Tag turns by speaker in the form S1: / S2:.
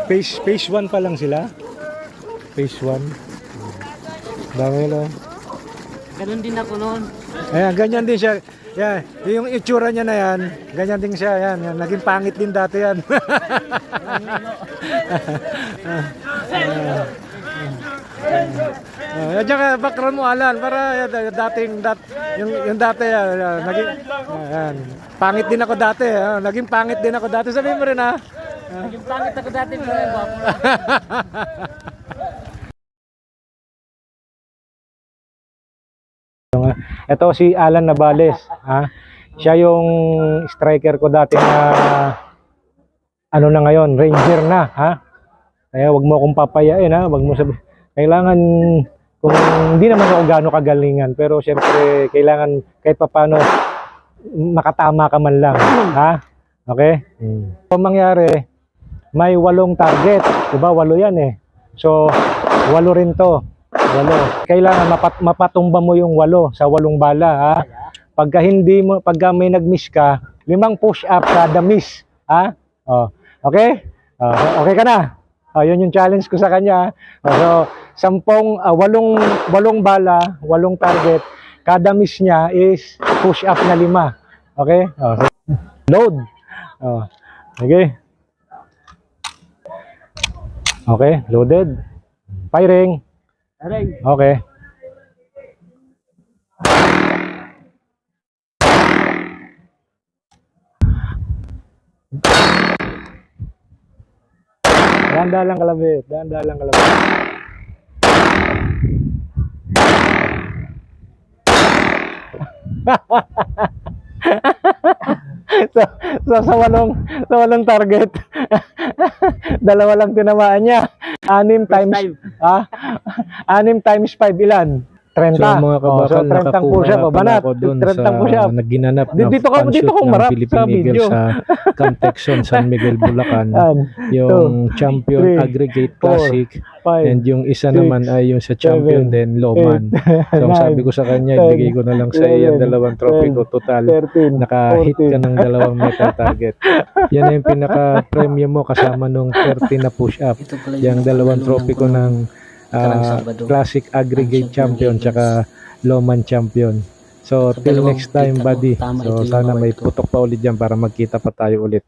S1: Phase 1 pa lang sila. Phase 1. Dami lang.
S2: Ganun din ako noon.
S1: Ayan, ganyan din siya. Yan, yung itsura niya na yan, ganyan din siya. Yan. Naging pangit din dati yan. At saka background mo, Alan, para yung dati, naging, yan. Pangit din ako dati. Naging pangit din ako dati. Sabihin mo rin, ha?
S2: Naging pangit ako dati, pero gwapo.
S1: Ito si Alan Navales, ha? Siya yung striker ko dati na ano na ngayon, Ranger na, ha? Kaya wag mo akong papayain, ha? Wag mo kailangan, kung hindi naman ako gaano kagalingan, pero siyempre kailangan kahit papaano makatama ka man lang, ha? Okay? Kung mangyari, may 8 target, 'di ba? 8 'yan eh. So 8 rin 'to. 8. Kailangan mapatumba mo yung 8 sa 8 bala, ha? Pagka may nag-miss ka, 5 push up kada miss, ha? Oh, okay? Okay ka na? Yun yung challenge ko sa kanya. So 8 bala, 8 target, kada miss niya is push up na 5. Okay? So, load. Okay. Okay, loaded. Firing. Okay. Dahan-dahan lang kalabit. Dahan-dahan lang kalabit. sa walong target. 2 lang tinamaan niya. 6 times 5 ilan? 30.
S3: So mga kabakal,
S1: so 30 push up, banat.
S3: ako dun
S1: 30
S3: sa
S1: push up.
S3: naginanap na
S1: Dito
S3: fanshoot
S1: ko
S3: ng
S1: marap sa
S3: Philippine
S1: video.
S3: Eagles sa Camp Texon, San Miguel, Bulacan. Yung champion
S1: 3,
S3: aggregate
S1: 4,
S3: classic.
S1: 5,
S3: And yung isa
S1: 6,
S3: naman ay yung sa champion
S1: 7,
S3: din, Lowman. So ang sabi ko sa kanya,
S1: 10,
S3: ibigay ko na lang sa iyo 2 trophy ko. Total,
S1: 13,
S3: naka-hit ka
S1: 14.
S3: ng 2 metal target. Yan na yung pinaka-premium mo kasama nung 30 na push-up.
S2: Ito pala
S3: Yung 2 trophy ko ng classic aggregate champion tsaka Lowman champion. So till next time, buddy. So sana may putok pa ulit dyan para magkita pa tayo ulit.